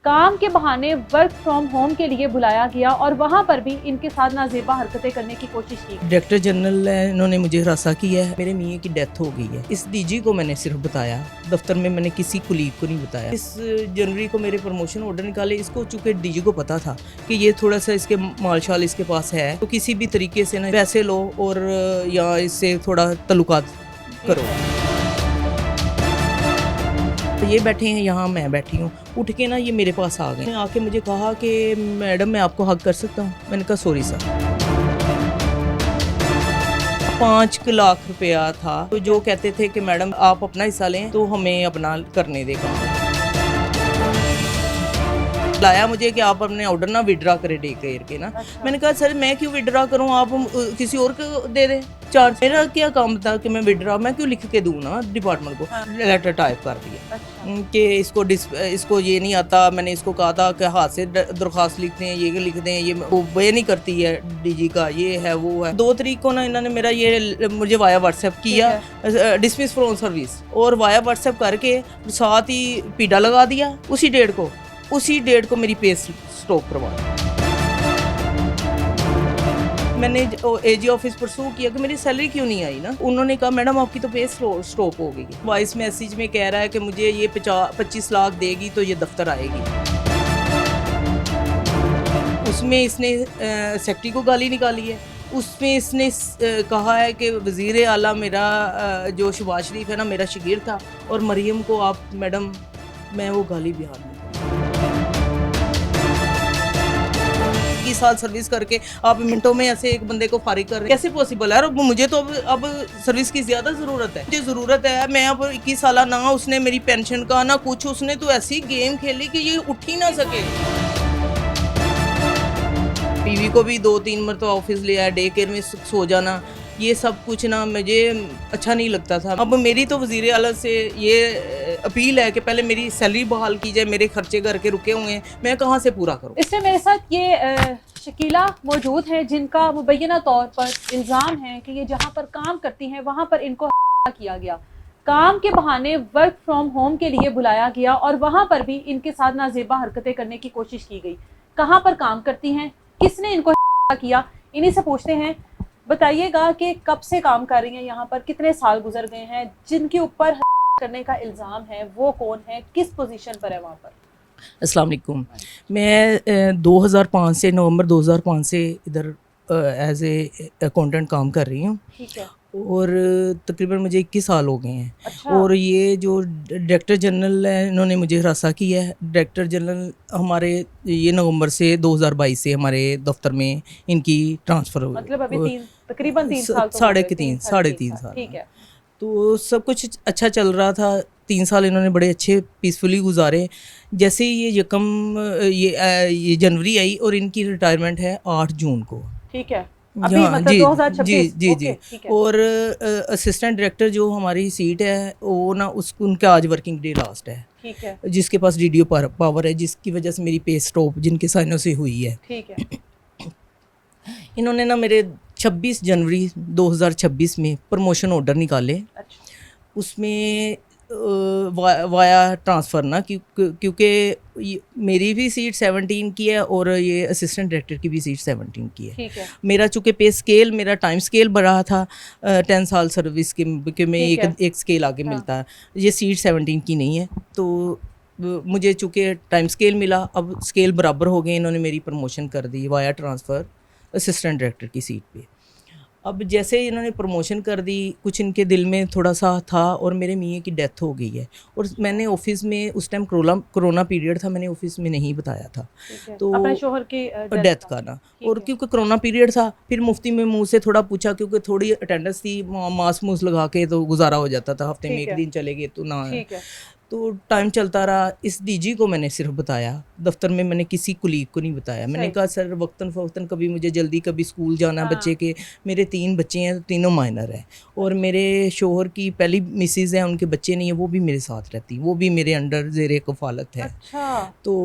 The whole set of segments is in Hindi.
काम के बहाने वर्क फ्रॉम होम के लिए बुलाया गया और वहां पर भी इनके साथ नाजेबा हरकतें करने की कोशिश की। डायरेक्टर जनरल है, इन्होंने मुझे हरासा किया है। मेरे मियाँ की डेथ हो गई है। इस डीजी को मैंने सिर्फ बताया, दफ्तर में मैंने किसी कुलीग को नहीं बताया। इस जनवरी को मेरे प्रमोशन ऑर्डर निकाले। इसको चूंकि डीजी को पता था कि ये थोड़ा सा इसके मालशाल इसके पास है, तो किसी भी तरीके से ना पैसे लो और या इससे थोड़ा तल्लुकात करो। तो ये बैठे हैं यहाँ, मैं बैठी हूँ। उठ के ना ये मेरे पास आ गए, आके मुझे कहा कि मैडम मैं आपको हक कर सकता हूँ। मैंने कहा सॉरी सर। 5 लाख रुपया था, तो जो कहते थे कि मैडम आप अपना हिस्सा लें तो हमें अपना करने देगा। लाया मुझे कि आप अपने ऑर्डर ना विड्रा करें डे केयर के ना। मैंने कहा सर मैं क्यों विड्रा करूं, आप किसी और को दे दें चार्ज। मेरा क्या काम था कि मैं विड्रा मैं क्यों लिख के दूं ना डिपार्टमेंट को। लेटर टाइप कर दिया कि इसको ये नहीं आता। मैंने इसको कहा था कि हाथ से दरख्वास्त लिखते हैं, ये लिख दें, ये वो नहीं करती है डीजी का, ये है वो है। 2 तारीख को ना इन्होंने मेरा ये मुझे वाया व्हाट्सएप किया डिसमिस फ्रॉम सर्विस, और वाया व्हाट्सएप करके साथ ही पीडा लगा दिया। उसी डेट को मेरी पे स्टॉप करवा दी। मैंने एजी ऑफिस परसू किया कि मेरी सैलरी क्यों नहीं आई ना। उन्होंने कहा मैडम आपकी तो पे स्टॉप हो गई है। वॉइस मैसेज में कह रहा है कि मुझे ये 25 लाख देगी तो ये दफ्तर आएगी। उसमें इसने सेक्रेटरी को गाली निकाली है। उसमें इसने कहा है कि वज़ीर आला मेरा जो शहबाज शरीफ है ना मेरा शागिर्द था, और मरियम को आप मैडम मैं वो गाली बयान नहीं। 21 साल सर्विस करके आप मिनटों में ऐसे एक बंदे को फारिग कर रहे हैं, कैसे पॉसिबल है। और मुझे तो अब सर्विस की ज़्यादा ज़रूरत है। मुझे ज़रूरत है, मैं अब 21 साल ना उसने मेरी पेंशन का ना कुछ, उसने तो ऐसी गेम खेली कि ये उठ ही ना सके। बीवी को भी 2-3 मरतबा ऑफिस ले आया, डे केयर में सो जाना, ये सब कुछ ना मुझे अच्छा नहीं लगता था। अब मेरी तो वज़ीर आला से ये अपील है कि पहले मेरी सैलरी बहाल की जाए। मेरे खर्चे घर के रुके हुए हैं, मैं कहाँ से पूरा करूँ। इससे मेरे साथ ये शकीला मौजूद हैं जिनका मुबैना तौर पर इल्ज़ाम है कि ये जहाँ पर काम करती हैं वहाँ पर इनको किया गया। काम के बहाने वर्क फ्रॉम होम के लिए बुलाया गया और वहाँ पर भी इनके साथ नाजेबा हरकतें करने की कोशिश की गई। कहाँ पर काम करती हैं, किसने इनको किया, इन्हीं से पूछते हैं। बताइएगा कि कब से काम कर रही हैं यहाँ पर, कितने साल गुजर गए हैं, जिनके ऊपर करने का इल्ज़ाम है वो कौन है, किस पोजीशन पर है वहाँ पर। अस्सलाम वालेकुम। मैं 2005 से नवंबर 2005 से इधर एज ए अकाउंटेंट काम कर रही हूँ। ठीक है। और तकरीबन मुझे 21 साल हो गए हैं। अच्छा। और ये जो डायरेक्टर जनरल है इन्होंने मुझे हरासा किया है। डायरेक्टर जनरल हमारे ये नवंबर से 2022 से हमारे दफ्तर में इनकी ट्रांसफ़र हो, मतलब अभी तकरीबन 3 साल तो साढ़े तीन साल। ठीक है। तो सब कुछ अच्छा चल रहा था। 3 साल इन्होंने बड़े अच्छे पीसफुली गुजारे। जैसे ही ये जनवरी आई और इनकी रिटायरमेंट है 8 जून को। ठीक है। अभी हाँ मतलब जी 2026। जी जी। और असिस्टेंट डायरेक्टर जो हमारी सीट है वो ना उनका आज वर्किंग डे लास्ट है। ठीक है। जिसके पास डीडीओ पावर है, जिसकी वजह से मेरी पे स्टॉप जिनके साइनों से हुई है। ठीक है। इन्होंने ना मेरे 26 जनवरी 2026 में प्रमोशन ऑर्डर निकाले। अच्छा। उसमें वाया ट्रांसफ़र ना, क्योंकि मेरी भी सीट 17 की है और ये असिस्टेंट डायरेक्टर की भी सीट 17 की है। ठीक है। मेरा चूँकि पे स्केल मेरा टाइम स्केल बढ़ा था 10 साल सर्विस के में एक स्केल आगे मिलता है। ये सीट 17 की नहीं है, तो मुझे चूँकि टाइम स्केल मिला, अब स्केल बराबर हो गए। इन्होंने मेरी प्रमोशन कर दी वाया ट्रांसफ़र असिस्टेंट डायरेक्टर की सीट पे। अब जैसे इन्होंने प्रमोशन कर दी, कुछ इनके दिल में थोड़ा सा था, और मेरे मियाँ की डेथ हो गई है। और मैंने ऑफिस में उस टाइम कोरोना पीरियड था, मैंने ऑफिस में नहीं बताया था तो अपने शोहर की डेथ का ना। और क्योंकि कोरोना पीरियड था, फिर मुफ्ती में मुँह से थोड़ा पूछा, क्योंकि थोड़ी अटेंडेंस थी, मास्क मूस लगा के तो गुजारा हो जाता था। हफ्ते में 1 दिन चले गए तो ना, तो टाइम चलता रहा। इस डीजी को मैंने सिर्फ बताया, दफ्तर में मैंने किसी कुलीग को नहीं बताया। मैंने कहा सर वक्तन फ़वक्तन कभी मुझे जल्दी, कभी स्कूल जाना बच्चे के, मेरे 3 बच्चे हैं, तीनों माइनर हैं, और मेरे शोहर की पहली मिसेज़ है, उनके बच्चे नहीं है, वो भी मेरे साथ रहती, वो भी मेरे अंडर ज़ेरे कफ़ालत है। अच्छा। तो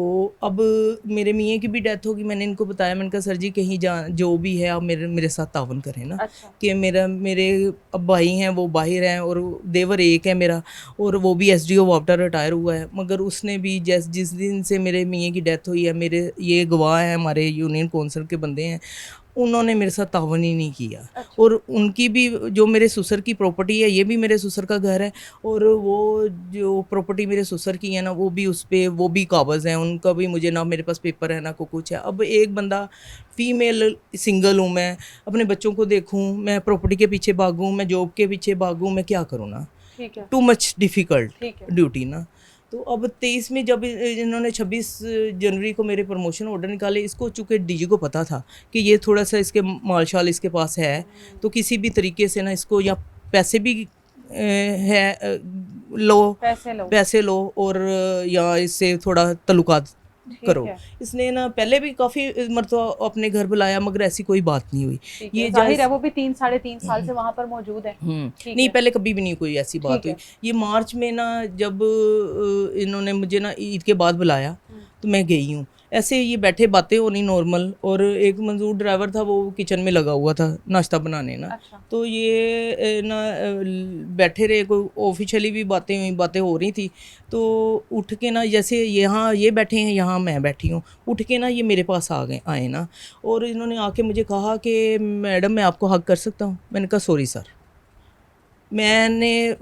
अब मेरे मियाँ की भी डेथ होगी। मैंने इनको बताया, मैंने कहा सर जी कहीं जो भी है आप मेरे साथ तावन करें ना। अच्छा। कि मेरे अब भाई हैं वो बाहर हैं, और देवर एक है मेरा, और वो भी SDO वाटर बेटा रिटायर हुआ है, मगर उसने भी जिस दिन से मेरे मियाँ की डेथ हुई है, मेरे ये गवाह हैं, हमारे यूनियन कौंसिल के बंदे हैं, उन्होंने मेरे साथ तावन ही नहीं किया। अच्छा। और उनकी भी जो मेरे ससुर की प्रॉपर्टी है, ये भी मेरे ससुर का घर है, और वो जो प्रॉपर्टी मेरे ससुर की है ना, वो भी उस पर वो भी कागज़ हैं उनका भी, मुझे ना मेरे पास पेपर है ना को कुछ है। अब एक बंदा फीमेल सिंगल हूँ, मैं अपने बच्चों को देखूँ, मैं प्रॉपर्टी के पीछे भागूँ, मैं जॉब के पीछे भागूँ, मैं क्या करूँ ना। ठीक है। टू मच डिफ़िकल्ट ठीक है। ड्यूटी ना। तो अब 23 में जब इन्होंने 26 जनवरी को मेरे प्रमोशन ऑर्डर निकाले, इसको चूँकि डीजी को पता था कि ये थोड़ा सा इसके मालशाल इसके पास है, तो किसी भी तरीके से ना इसको या पैसे भी लो, पैसे लो और या इससे थोड़ा तल्लुकात करो। है। इसने ना पहले भी काफ़ी मरतबा अपने घर बुलाया, मगर ऐसी कोई बात नहीं हुई। ये जाहिर है वो भी 3-3.5 साल से वहाँ पर मौजूद है। नहीं, पहले कभी भी नहीं कोई ऐसी बात हुई। ये मार्च में ना जब इन्होंने मुझे ना ईद के बाद बुलाया, तो मैं गई हूँ। ऐसे ये बैठे बातें होनी नॉर्मल, और एक मंजूर ड्राइवर था, वो किचन में लगा हुआ था नाश्ता बनाने ना। अच्छा। तो ये ना बैठे रहे, कोई ऑफिशियली भी बातें हो रही थी। तो उठ के ना, जैसे यहाँ ये बैठे हैं, यहाँ मैं बैठी हूँ, उठ के ना ये मेरे पास आए ना, और इन्होंने आके मुझे कहा कि मैडम मैं आपको हक कर सकता हूँ। मैंने कहा सॉरी सर। मैंने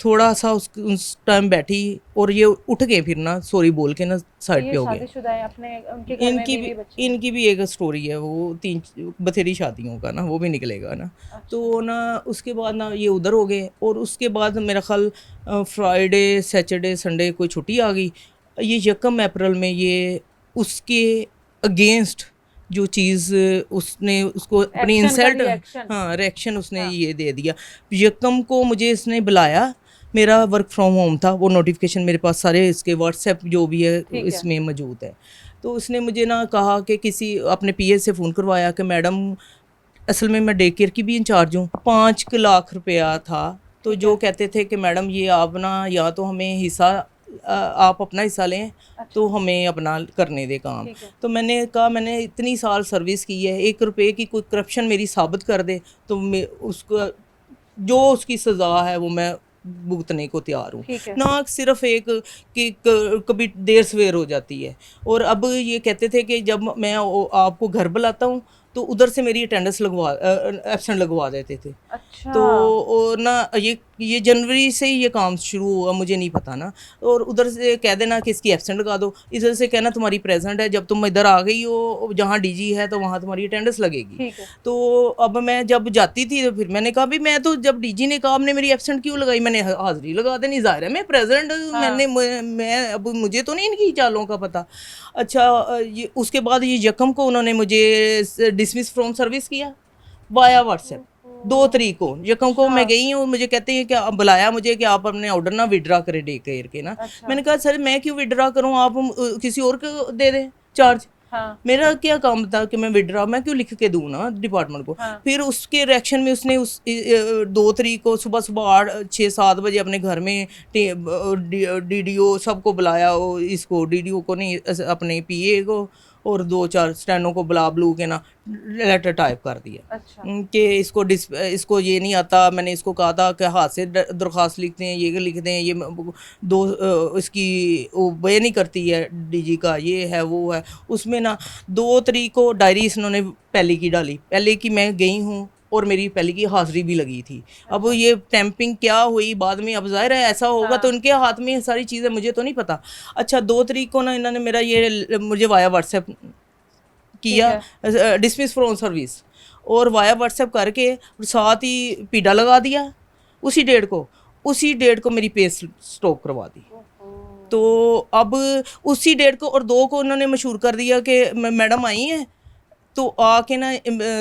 थोड़ा सा उस टाइम बैठी, और ये उठ गए फिर ना सॉरी बोल के ना साइड पे हो गए। शादीशुदा है अपने, उनके घर में बीवी बच्चे हैं। इनकी भी एक स्टोरी है, वो 3 बथेरी शादियों का ना, वो भी निकलेगा ना। अच्छा। तो ना उसके बाद ना ये उधर हो गए, और उसके बाद मेरा ख्याल फ्राइडे सैटरडे संडे कोई छुट्टी आ गई। ये 1 अप्रैल में ये उसके अगेंस्ट जो चीज़ उसने उसको अपनी इंसल्ट, हाँ रिएक्शन उसने ये दे दिया। 1 को मुझे इसने बुलाया, मेरा वर्क फ्रॉम होम था, वो नोटिफिकेशन मेरे पास सारे इसके व्हाट्सएप जो भी है इसमें मौजूद है। तो उसने मुझे ना कहा कि किसी अपने पीए से फ़ोन करवाया कि मैडम असल में मैं डे केयर की भी इंचार्ज हूँ, 5 लाख रुपया था। तो जो कहते थे कि मैडम ये आप ना या तो हमें हिस्सा आप अपना हिस्सा लें, तो हमें अपना करने दे काम। तो मैंने कहा मैंने इतनी साल सर्विस की है, 1 रुपये की कोई करप्शन मेरी साबित कर दे तो मैं उसको जो उसकी सज़ा है वो मैं भुगतने को तैयार हूँ। ना सिर्फ एक कि कभी देर सवेर हो जाती है। और अब ये कहते थे कि जब मैं आपको घर बुलाता हूँ तो उधर से मेरी अटेंडेंस एब्सेंट लगवा देते थे। अच्छा। तो ना ये जनवरी से ही ये काम शुरू हुआ, मुझे नहीं पता ना। और उधर से कह देना कि इसकी एब्सेंट लगा दो, इधर से कहना तुम्हारी प्रेजेंट है, जब तुम इधर आ गई हो जहाँ डीजी है तो वहाँ तुम्हारी अटेंडेंस लगेगी। तो अब मैं जब जाती थी तो फिर मैंने कहा भी मैं तो, जब डीजी ने कहा आपने मेरी एब्सेंट क्यों लगाई, मैंने हाजिरी लगा देनी, जाहिर है मैं प्रेजेंट। मैं अब मुझे तो नहीं इनकी चालों का पता। अच्छा उसके बाद ये 1 को उन्होंने मुझे डिसमिस फ्रॉम सर्विस किया वाया व्हाट्सएप। 2 तारीख को 1 को मैं गई हूँ, मुझे कहते हैं कि आप बुलाया मुझे कि आप अपने ऑर्डर ना विड्रा करें डे केयर के ना। मैंने कहा सर मैं क्यों विड्रा करूँ, आप किसी और को दे दें चार्ज। मेरा क्या काम था कि मैं विड्रा मैं क्यों लिख के दूँ ना डिपार्टमेंट को। फिर उसके रिएक्शन में उसने उस 2 तारीख को सुबह 8-6-7 बजे अपने घर में डीडीओ सबको बुलाया, इसको डीडीओ को नहीं अपने पीए को और 2-4 स्टैनों को बुला के ना लेटर टाइप कर दिया। अच्छा। कि इसको ये नहीं आता। मैंने इसको कहा था कि हाथ से दरख्वास्त लिखते हैं, ये लिखते हैं, ये इसकी वो वे नहीं करती है डीजी का, ये है वो है। उसमें ना 2 तारीख को डायरी इन्होंने पहले की डाली, पहले की मैं गई हूँ और मेरी पहले की हाजिरी भी लगी थी। अब ये टैंपिंग क्या हुई बाद में, अब जाहिर है ऐसा होगा तो उनके हाथ में सारी चीज़ें, मुझे तो नहीं पता। अच्छा 2 तारीख को ना इन्होंने मेरा ये मुझे वाया व्हाट्सएप किया डिसमिस फ्रॉम सर्विस, और वाया व्हाट्सएप करके साथ ही पीडा लगा दिया उसी डेट को मेरी पे स्टॉप करवा दी। तो अब उसी डेट को और 2 को उन्होंने मशहूर कर दिया कि मैडम आई हैं, तो आके ना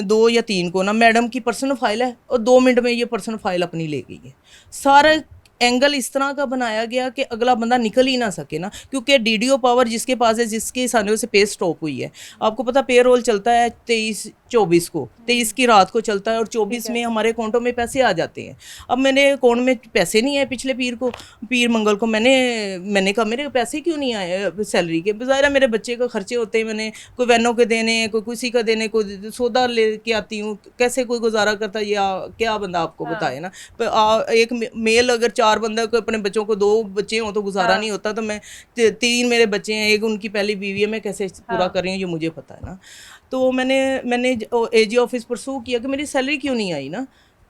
2 या 3 को ना मैडम की पर्सनल फाइल है और 2 मिनट में ये पर्सनल फाइल अपनी ले गई है। सारा एंगल इस तरह का बनाया गया कि अगला बंदा निकल ही ना सके ना, क्योंकि डीडीओ पावर जिसके पास है, जिसके सानियों से पे स्टॉप हुई है। आपको पता पे रोल चलता है 23 24 को, 23 की रात को चलता है और 24 में हमारे अकाउंटों में पैसे आ जाते हैं। अब मेरे अकाउंट में पैसे नहीं आए पिछले पीर मंगल को, मैंने कहा मेरे पैसे क्यों नहीं आए सैलरी के। ज़ाहिर मेरे बच्चे का खर्चे होते हैं, मैंने कोई वैनों के देने, कोई किसी का देने, कोई सौदा लेके आती हूँ, कैसे कोई गुजारा करता है या क्या बंदा आपको बताए ना। एक मेल अगर 4 बंदा को अपने बच्चों को 2 बच्चे हों तो गुजारा नहीं होता, तो मैं 3 मेरे बच्चे हैं, एक उनकी पहली बीवी है, मैं कैसे पूरा कर रही हूँ ये मुझे पता है ना। तो मैंने एजी ऑफिस परसू किया कि मेरी सैलरी क्यों नहीं आई ना।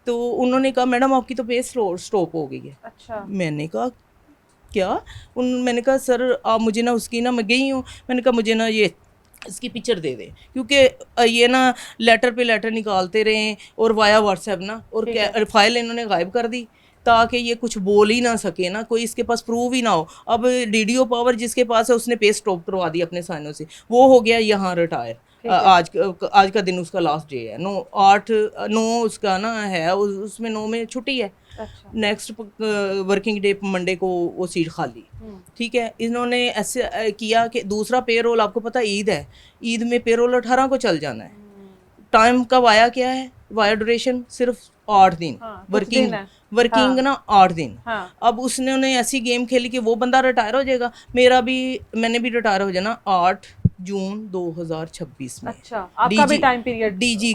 तो उन्होंने कहा मैडम आपकी तो पे स्टॉप हो गई है। अच्छा। मैंने कहा क्या? मैंने कहा सर आप मुझे ना उसकी ना, मैं गई हूँ, मैंने कहा मुझे ना ये इसकी पिक्चर दे दें, क्योंकि ये ना लेटर पे लेटर निकालते रहे और वाया व्हाट्सएप ना, और फाइल इन्होंने गायब कर दी ताकि ये कुछ बोल ही ना सके ना, कोई इसके पास प्रूफ ही ना हो। अब डीडीओ पावर जिसके पास है उसने पे स्टॉप करवा दी अपने साइनों से, वो हो गया यहाँ रिटायर। आज का दिन उसका लास्ट डे है, 9 उसका ना है, उसमें 9 में छुट्टी है। अच्छा। नेक्स्ट वर्किंग डे मंडे को वो सीट खाली। ठीक है, इन्होंने ऐसे किया कि दूसरा पेरोल, आपको पता ईद है, ईद में पेरोल 18 को चल जाना है। टाइम का वाया क्या है, वाया ड्यूरेशन सिर्फ 8 दिन। वर्किंग ना 8 दिन। अब उसने ऐसी गेम खेली कि वो बंदा रिटायर हो जाएगा, मैंने भी रिटायर हो जाना 8 जून 2026 में। अच्छा, आपका भी टाइम पीरियड डीजी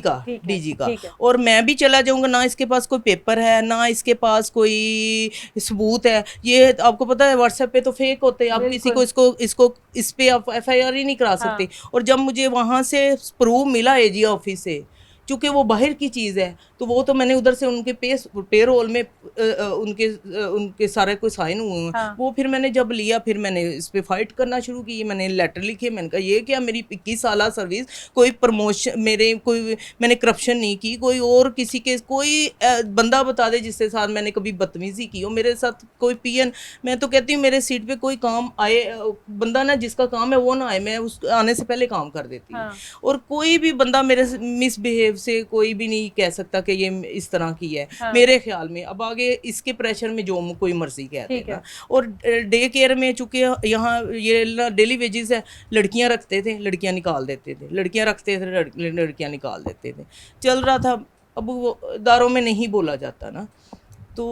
का और मैं भी चला जाऊंगा, ना इसके पास कोई पेपर है ना इसके पास कोई सबूत है। ये आपको पता है व्हाट्सएप पे तो फेक होते हैं, आप किसी को इस पे आप एफआईआर ही नहीं करा सकते। और जब मुझे वहां से प्रूफ मिला एजी ऑफिस से, चूँकि वो बाहर की चीज़ है, तो वो तो मैंने उधर से उनके पेरोल में उनके सारे कोई साइन हुए हैं। वो फिर मैंने जब लिया, फिर मैंने इस पे फाइट करना शुरू की, मैंने लेटर लिखे, मैंने कहा ये क्या मेरी 21 साल सर्विस, कोई प्रमोशन मैंने करप्शन नहीं की, कोई और किसी के कोई बंदा बता दे जिसके साथ मैंने कभी बदतमीजी की हो, मेरे साथ कोई पीएन। मैं तो कहती हूँ मेरे सीट पे कोई काम आए बंदा ना, जिसका काम है वो ना आए, मैं उस आने से पहले काम कर देती हूँ। और कोई भी बंदा मेरे मिसबिहेव से कोई भी नहीं कह सकता कि ये इस तरह की है। मेरे ख्याल में अब आगे इसके प्रेशर में जो कोई मर्जी कहते हैं ना। और डे केयर में चूंकि यहाँ ये डेली वेजेस है, लड़कियां रखते थे लड़कियां निकाल देते थे, लड़कियां रखते थे लड़कियां निकाल देते थे, चल रहा था। अब वो दारों में नहीं बोला जाता ना। तो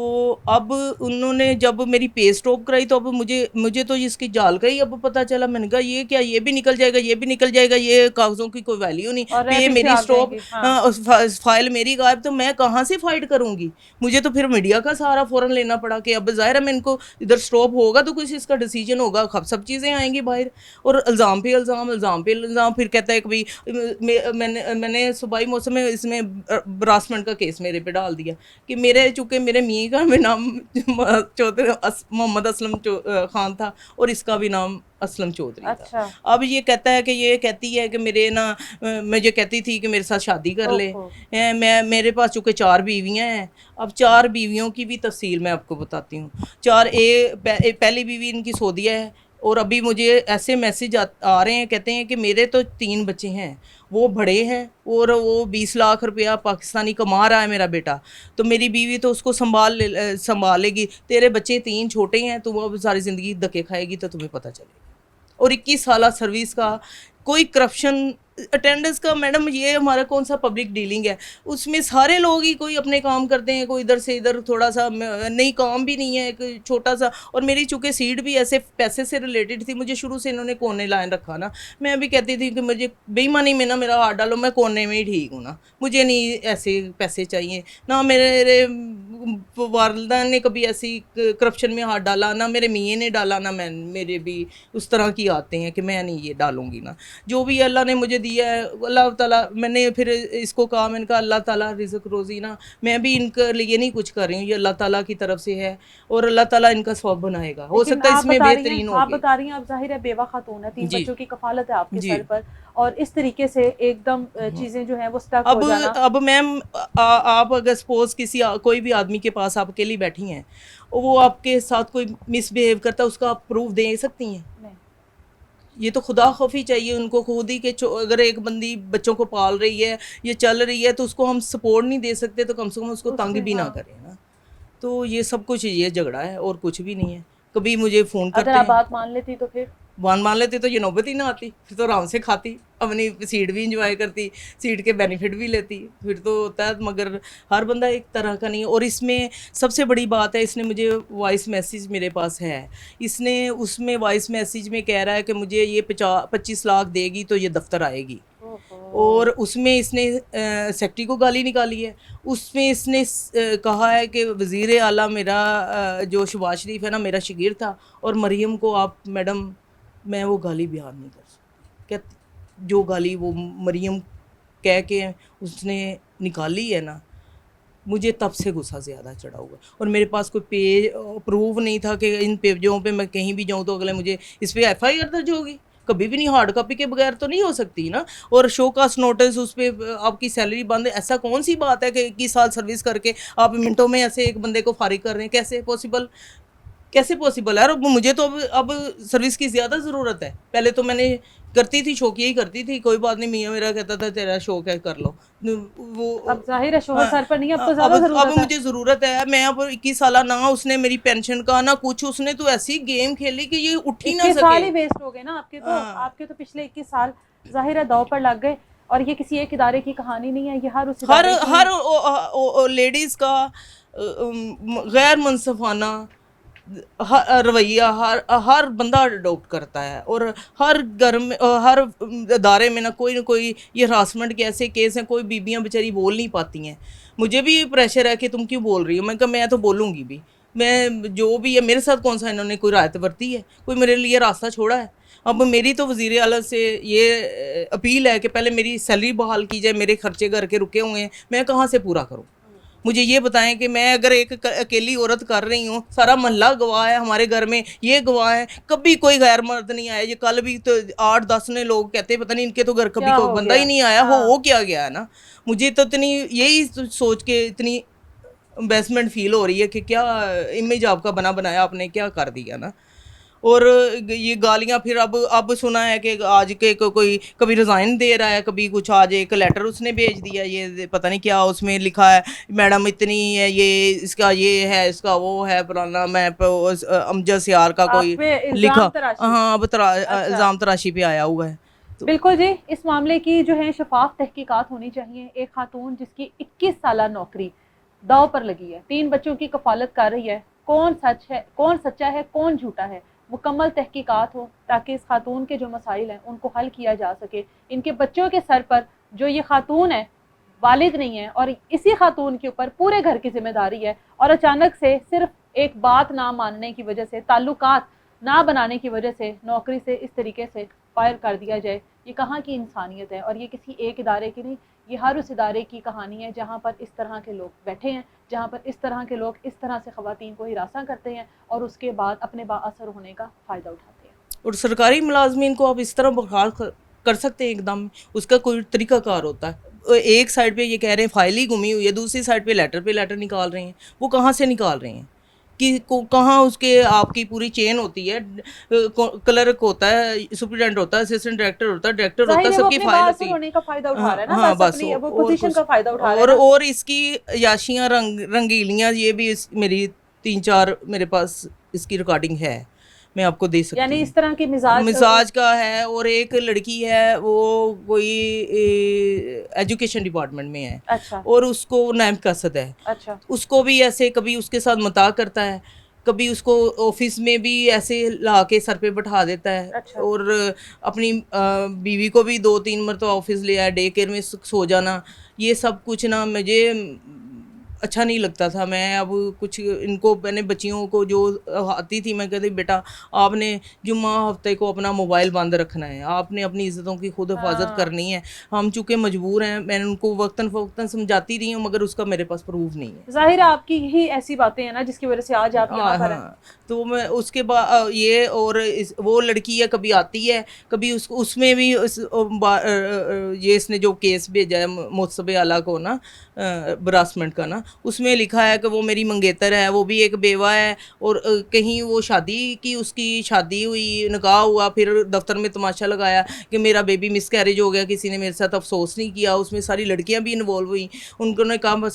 अब उन्होंने जब मेरी पे स्टॉप कराई, तो अब मुझे तो इसकी जाल का ही अब पता चला। मैंने कहा ये क्या, ये भी निकल जाएगा, ये भी निकल जाएगा, ये कागजों की कोई वैल्यू नहीं, पे मेरी स्टॉप, फाइल मेरी गायब, तो मैं कहाँ से फाइट करूँगी। मुझे तो फिर मीडिया का सहारा फ़ौरन लेना पड़ा कि अब ज़ाहिर है मैं इनको इधर स्टॉप होगा तो कुछ इसका डिसीजन होगा, सब चीज़ें आएंगी बाहर। और इल्ज़ाम पे इल्ज़ाम, फिर कहता है कि भाई मैंने सूबाई मौसम में इसमें हरासमेंट का केस मेरे पे डाल दिया कि चूँकि मेरे मियाँ का भी नाम चौधरी मोहम्मद असलम खान था और इसका भी नाम असलम चौधरी था। अब ये कहता है कि ये कहती है कि मुझे कहती थी कि मेरे साथ शादी कर ले। मेरे पास चूँकि 4 बीवियाँ हैं, अब 4 बीवियों की भी तफसील मैं आपको बताती हूँ। पहली बीवी इनकी सऊदीया है, और अभी मुझे ऐसे मैसेज आ रहे हैं, कहते हैं कि मेरे तो 3 बच्चे हैं, वो बड़े हैं और वो 20 लाख रुपया पाकिस्तानी कमा रहा है मेरा बेटा, तो मेरी बीवी तो उसको संभालेगी। तेरे बच्चे 3 छोटे हैं, तो वो अब सारी ज़िंदगी धक्के खाएगी तो तुम्हें पता चलेगा। और 21 साल सर्विस का कोई करप्शन अटेंडेंस का, मैडम ये हमारा कौन सा पब्लिक डीलिंग है, उसमें सारे लोग ही कोई अपने काम करते हैं, कोई इधर से इधर थोड़ा सा नहीं, काम भी नहीं है एक छोटा सा। और मेरी चूँकि सीट भी ऐसे पैसे से रिलेटेड थी, मुझे शुरू से इन्होंने कोने लाइन रखा ना। मैं भी कहती थी कि मुझे बेईमानी में ना मेरा हाथ डालो, मैं कोने में ही ठीक हूँ ना, मुझे नहीं ऐसे पैसे चाहिए ना। मेरे वालदा ने कभी ऐसी करप्शन में हाथ डाला ना, मेरे मियाँ ने डाला ना, मेरे भी उस तरह की आते हैं कि मैं नहीं ये डालूंगी ना। जो भी अल्लाह ने मुझे दिया है, अल्लाह ताला, मैंने फिर इसको कहा, मैंने कहा अल्लाह ताला रिज़्क रोज़ी ना, मैं भी इनके लिए नहीं कुछ कर रही हूँ, ये अल्लाह ताला की तरफ से है और अल्लाह ताला इनका सवाब बनाएगा। हो सकता है इसमें बेहतरीन हो। आप बता रही हैं, आप जाहिर है बेवा खातून है, 3 बच्चों की कफालत है आपके सर पर, और इस तरीके से एकदम चीजें जो हैं वो स्टक हो जाना। अब मैम आप अगर सपोज कोई भी आदमी के पास आप अकेली बैठी हैं, वो आपके साथ कोई मिसबिहेव करता है, उसका आप प्रूफ दे सकती हैं? ये तो खुदा खौफी चाहिए उनको खुद ही के। अगर एक बंदी बच्चों को पाल रही है, ये चल रही है, तो उसको हम सपोर्ट नहीं दे सकते, तो कम से कम उसको तंग भी ना करें ना। तो ये सब कुछ ये झगड़ा है और कुछ भी नहीं है। कभी मुझे फ़ोन करते हैं, अगर आप बात मान लेती तो फिर मान लेते तो ये नौबत ही ना आती, फिर तो आराम से खाती, अपनी सीट भी इंजॉय करती, सीट के बेनिफिट भी लेती, फिर तो होता है। मगर हर बंदा एक तरह का नहीं है। और इसमें सबसे बड़ी बात है, इसने मुझे वॉइस मैसेज मेरे पास है, इसने उसमें वॉइस मैसेज में कह रहा है कि मुझे ये 25 लाख देगी तो ये दफ्तर आएगी। और उसमें इसने सेक्रेटरी को गाली निकाली है। उसमें इसने कहा है कि वज़ीर आला मेरा जो शहबाज शरीफ है ना, मेरा शागिर्द था, और मरियम को आप मैडम, मैं वो गाली बयान नहीं कर सकती। क्या जो गाली वो मरियम कह के उसने निकाली है ना, मुझे तब से गुस्सा ज़्यादा चढ़ा हुआ। और मेरे पास कोई पेज प्रूफ नहीं था कि इन पेजों पे मैं कहीं भी जाऊं तो अगले मुझे इस पर FIR दर्ज होगी। कभी भी नहीं, हार्ड कॉपी के बगैर तो नहीं हो सकती ना। और शो कास्ट नोटिस, उस पर आपकी सैलरी बंद, ऐसा कौन सी बात है कि 21 साल सर्विस करके आप मिनटों में ऐसे एक बंदे को फारिग कर रहे हैं? कैसे पॉसिबल, कैसे पॉसिबल है? और मुझे तो अब सर्विस की ज़्यादा ज़रूरत है। पहले तो मैंने करती थी, शौक यही करती थी, कोई बात नहीं, मियाँ मेरा कहता था तेरा शौक है कर लो। वो अब जाहिर है शोहर सर पर नहीं, अब तो अब ज्यादा जरूरत अब मुझे ज़रूरत है। मैं अब 21 साल, ना उसने मेरी पेंशन का ना कुछ, उसने तो ऐसी गेम खेली कि ये उठ ही ना 21 साल ही सके। वेस्ट हो गए ना आपके तो। आपके तो पिछले 21 साल जाहिर है दाव पर लग गए। और ये किसी एक इदारे की कहानी नहीं है, ये हर उस हर इदारे की हर लेडीज़ का गैर मुनसफाना रवैया हर बंदा अडोप्ट करता है। और हर घर में, हर अदारे में ना कोई ये हरासमेंट के ऐसे केस हैं, कोई बीबियां बेचारी बोल नहीं पाती हैं। मुझे भी प्रेशर है कि तुम क्यों बोल रही हो। मैं कहा मैं तो बोलूँगी भी, मैं जो भी है मेरे साथ कौन सा इन्होंने कोई रायत बरती है, कोई मेरे लिए रास्ता छोड़ा है? अब मेरी तो वज़ीर आला से ये अपील है कि पहले मेरी सैलरी बहाल की जाए। मेरे खर्चे घर के रुके हुए हैं, मैं कहाँ से पूरा करूँ? मुझे ये बताएं कि मैं अगर एक अकेली औरत कर रही हूँ, सारा मोहल्ला गवाह है, हमारे घर में ये गवाह है, कभी कोई गैर मर्द नहीं आया। ये कल भी तो 8-10 ने लोग कहते हैं पता नहीं इनके तो घर कभी कोई बंदा ही नहीं आया। हो क्या गया है ना। मुझे तो इतनी यही सोच के इतनी एम्बेसमेंट फील हो रही है कि क्या इमेज आपका बना बनाया आपने क्या कर दिया ना। और ये गालियाँ फिर अब सुना है कि आज के कोई कभी रिज़ाइन दे रहा है, कभी कुछ। आज एक लेटर उसने भेज दिया, ये पता नहीं क्या उसमें लिखा है, मैडम इतनी है, ये इसका ये है, इसका वो है, पुराना मैं अमजद सियार का कोई लिखा। हाँ, अब इल्ज़ाम तराशी पे आया हुआ है। बिल्कुल जी। इस मामले की जो है शफाफ तहकीकात होनी चाहिए। एक खातून जिसकी 21 साल नौकरी दाव पर लगी है, 3 बच्चों की कफालत कर रही है, कौन सच है, कौन सच्चा है, कौन झूठा है, मुकम्मल तहकीकात हो ताकि इस खातून के जो मसाइल हैं उनको हल किया जा सके। इनके बच्चों के सर पर जो ये खातून है, वालिद नहीं है, और इसी खातून के ऊपर पूरे घर की जिम्मेदारी है। और अचानक से सिर्फ एक बात ना मानने की वजह से, ताल्लुकात ना बनाने की वजह से नौकरी से इस तरीके से फायर कर दिया जाए, ये कहाँ की इंसानियत है? और ये किसी एक इदारे की नहीं, ये हर उस इदारे की कहानी है जहाँ पर इस तरह के लोग बैठे हैं, जहाँ पर इस तरह के लोग इस तरह से ख़वातीन को हिरासा करते हैं और उसके बाद अपने बाअसर होने का फ़ायदा उठाते हैं। और सरकारी मुलाजमीन को आप इस तरह बहाल कर सकते हैं एकदम, उसका कोई तरीकाकार होता है। एक साइड पे ये कह रहे हैं फाइल ही गुमी हुई है, दूसरी साइड पे लेटर निकाल रहे हैं। वो कहाँ से निकाल रहे हैं कि कहाँ उसके आपकी पूरी चेन होती है। क्लर्क होता है, सुपरिटेंडेंट होता है, असिस्टेंट डायरेक्टर होता है, डायरेक्टर होता है, सबकी फाइल होती है। होने का फायदा उठा रहा है ना, हाँ, बस अपनी वो पोजीशन का फायदा उठा रहा है। और इसकी याशियाँ रंगीलियाँ, ये भी मेरी 3-4 मेरे पास इसकी रिकॉर्डिंग है, मैं आपको दे सकती हूँ। यानी इस तरह की मिजाज का है। और एक लड़की है, वो कोई एजुकेशन डिपार्टमेंट में है। अच्छा। और उसको नायब कसद है। अच्छा। उसको भी ऐसे कभी उसके साथ मता करता है, कभी उसको ऑफिस में भी ऐसे ला के सर पे बैठा देता है। अच्छा। और अपनी बीवी को भी 2-3 मरतबा ऑफिस ले आया, डे केयर में सो जाना, ये सब कुछ ना मुझे अच्छा नहीं लगता था। मैं अब कुछ इनको, मैंने बच्चियों को जो आती थी, मैं कहती बेटा आपने जुम्मा हफ्ते को अपना मोबाइल बंद रखना है, आपने अपनी इज़्ज़तों की खुद हिफाजत करनी है। हम चूँकि मजबूर हैं, मैंने उनको वक्तन फ़वक्तन समझाती रही हूँ, मगर उसका मेरे पास प्रूफ नहीं है। ज़ाहिर है आपकी ही ऐसी बातें हैं ना जिसकी वजह से आज आप यहाँ पर हैं। तो मैं उसके बाद ये, और वो लड़की है कभी आती है, कभी उसमें भी ये इसने जो केस भेजा है मुस्तबे आला को ना, हरासमेंट का ना, उसमें लिखा है कि वो मेरी मंगेतर है, वो भी एक बेवा है, और कहीं वो शादी की, उसकी शादी हुई, निकाह हुआ, फिर दफ्तर में तमाशा लगाया कि मेरा बेबी मिसकैरेज हो गया, किसी ने मेरे साथ अफसोस नहीं किया, उसमें सारी लड़कियां भी इन्वॉल्व हुई। उन्होंने कहा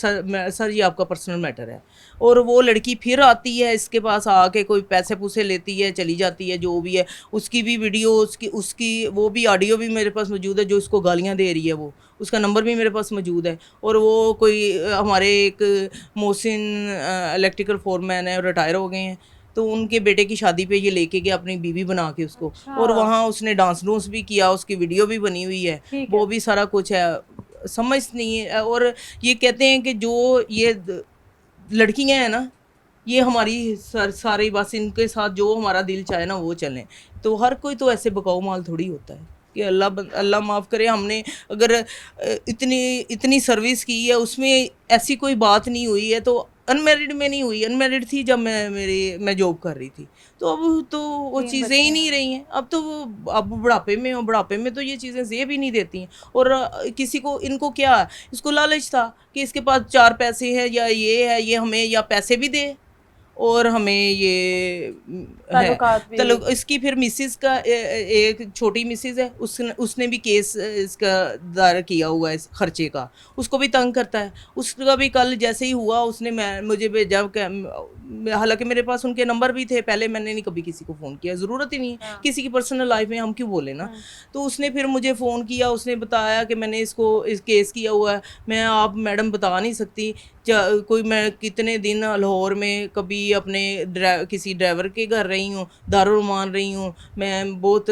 सर ये आपका पर्सनल मैटर है। और वो लड़की फिर आती है इसके पास, आके कोई पैसे पूसे लेती है, चली जाती है, जो भी है। उसकी भी वीडियो, उसकी वो भी ऑडियो भी मेरे पास मौजूद है, जो इसको गालियाँ दे रही है, वो उसका नंबर भी मेरे पास मौजूद है। और वो कोई हमारे एक मोहसिन इलेक्ट्रिकल फोरमैन है, रिटायर हो गए हैं, तो उनके बेटे की शादी पे ये लेके गया अपनी बीवी बना के उसको। अच्छा। और वहाँ उसने डांस डूंस भी किया, उसकी वीडियो भी बनी हुई है, वो भी सारा कुछ है। समझ नहीं है। और ये कहते हैं कि जो ये लड़कियां हैं ना, ये हमारी सारी बस इनके साथ जो हमारा दिल चाहे ना वो चलें। तो हर कोई तो ऐसे बकाऊ माल थोड़ी होता है कि अल्लाह माफ़ करे। हमने अगर इतनी सर्विस की है, उसमें ऐसी कोई बात नहीं हुई है, तो अनमेरिड में नहीं हुई, अनमेरिड थी जब मैं जॉब कर रही थी। तो अब तो वो चीज़ें ही नहीं रही हैं। अब तो अब बुढ़ापे में हो, बुढ़ापे में तो ये चीज़ें जेब ही नहीं देती हैं। और किसी को, इनको क्या है, इसको लालच था कि इसके पास 4 पैसे हैं या ये है, ये हमें या पैसे भी दे और हमें ये है इसकी। फिर मिसिस का एक छोटी मिसिस है, उसने भी केस इसका दायर किया हुआ है खर्चे का, उसको भी तंग करता है। उसका भी कल जैसे ही हुआ उसने मुझे भेजा, हालांकि मेरे पास उनके नंबर भी थे पहले, मैंने नहीं कभी किसी को फ़ोन किया, ज़रूरत ही नहीं है किसी की पर्सनल लाइफ में हम क्यों बोले ना। तो उसने फिर मुझे फ़ोन किया, उसने बताया कि मैंने इसको इस केस किया हुआ है। मैं आप मैडम बता नहीं सकती कोई, मैं कितने दिन लाहौर में कभी अपने किसी ड्राइवर के घर रही हूँ, दारुल मान रही हूँ, मैं बहुत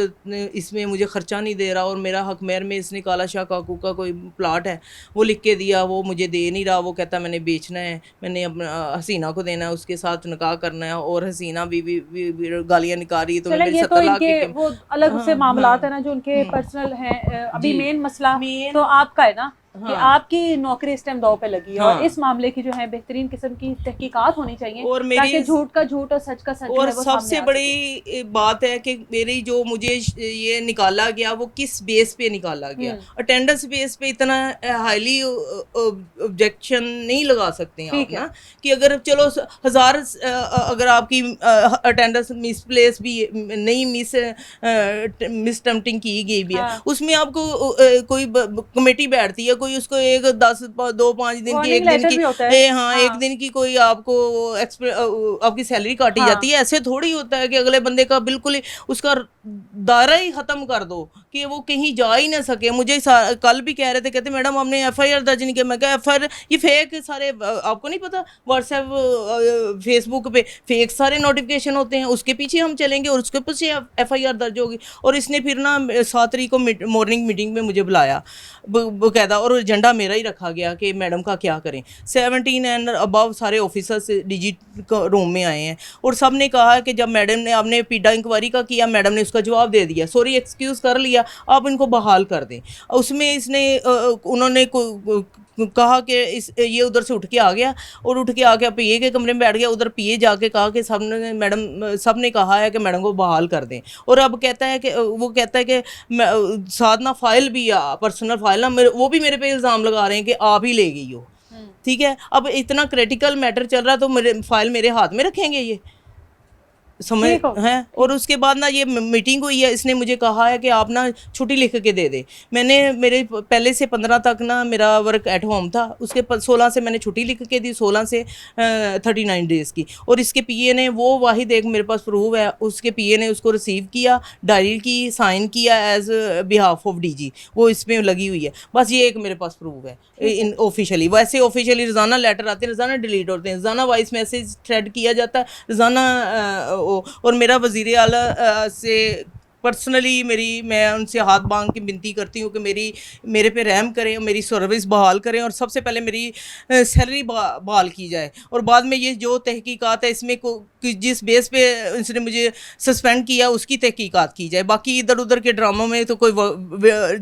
इसमें मुझे ख़र्चा नहीं दे रहा। और मेरा हक मेहर में इसने काला शाह काकू का कोई प्लाट है वो लिख के दिया, वो मुझे दे नहीं रहा। वो कहता मैंने बेचना है, मैंने अपना हसीना को देना है, उसके साथ निकाह करना है। और हसीना भी गालियाँ निकाल रही है। तो चले ये तो इनके वो अलग से मामलात है ना जो उनके पर्सनल हैं। अभी मेन मसला तो आपका है ना कि आपकी नौकरी इस टाइम दांव पे लगी है। और इस मामले की जो है बेहतरीन किस्म की तहकीकात होनी चाहिए, और ताकि झूठ का झूठ और सच का सच। और सबसे बड़ी बात है कि मेरी जो मुझे ये निकाला गया वो किस बेस पे निकाला गया। अटेंडेंस बेस पे इतना हाईली ऑब्जेक्शन नहीं लगा सकते हैं आप ना, कि अगर चलो 1000 अगर आपकी अटेंडेंस मिसप्लेस भी नहीं, मिस टेम्पटिंग की गई भी है, उसमें आपको कोई कमेटी बैठती है, कोई उसको 1 10 2 5 दिन की, एक दिन की, हाँ एक दिन की कोई आपको आपकी सैलरी काटी जाती है। ऐसे थोड़ी होता है कि अगले बंदे का बिल्कुल ही उसका दायरा ही खत्म कर दो कि वो कहीं जा ही ना सके। मुझे कल भी कह रहे थे, कहते मैडम हमने FIR दर्ज नहीं किया। मैं कहा FIR ये फेक सारे, आपको नहीं पता व्हाट्सएप फेसबुक पे फेक सारे नोटिफिकेशन होते हैं, उसके पीछे हम चलेंगे और उसके पीछे FIR दर्ज होगी। और इसने फिर ना 7 तारीख को मॉर्निंग मीटिंग में मुझे बुलाया बकायदा, और एजेंडा मेरा ही रखा गया कि मैडम का क्या करें। 17 एंड अबव सारे ऑफिसर्स डिजी रूम में आए हैं, और सब ने कहा कि जब मैडम ने, आपने पीडा इंक्वायरी का किया, मैडम ने उसका जवाब दे दिया, सॉरी एक्सक्यूज़ कर लिया, आप इनको बहाल कर दें। उसमें इसने उन्होंने कहा कि ये उधर से उठ के आ गया, और उठ के आके PA के कमरे में बैठ गया। उधर PA जाके कहा कि सब ने कहा है कि मैडम को बहाल कर दें। और अब कहता है कि वो कहता है कि साथ ना फाइल भी, पर्सनल फाइल ना, वो भी मेरे पे इल्ज़ाम लगा रहे हैं कि आप ही ले गई हो। ठीक है, अब इतना क्रिटिकल मैटर चल रहा, तो मेरे फाइल मेरे हाथ में रखेंगे ये, समझ हैं। और उसके बाद ना ये मीटिंग हुई है, इसने मुझे कहा है कि आप ना छुट्टी लिख के दे दे। मेरे पहले से 15 तक ना मेरा वर्क एट होम था, उसके 16 से मैंने छुट्टी लिख के दी, 16 से 39 डेज़ की। और इसके PA ने, वो वाहिद एक मेरे पास प्रूफ है, उसके PA ने उसको रिसीव किया, डायरी की, साइन किया एज बिहाफ ऑफ DG, वो इसमें लगी हुई है। बस ये एक मेरे पास प्रूफ है इन ऑफिशियली। वैसे ऑफिशियली रोज़ाना लेटर आते हैं, रोज़ाना डिलीट होते हैं, रोज़ाना वॉइस मैसेज थ्रेड किया जाता है, रोज़ाना। और मेरा वज़ीर आला से पर्सनली मैं उनसे हाथ बांध के विनती करती हूँ कि मेरे पे रहम करें, मेरी सर्विस बहाल करें, और सबसे पहले मेरी सैलरी बहाल की जाए। और बाद में ये जो तहकीकात है इसमें जिस बेस पे इसने मुझे सस्पेंड किया उसकी तहकीकात की जाए। बाकी इधर उधर के ड्रामों में तो कोई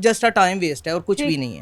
जस्ट अ टाइम वेस्ट है और कुछ भी नहीं है।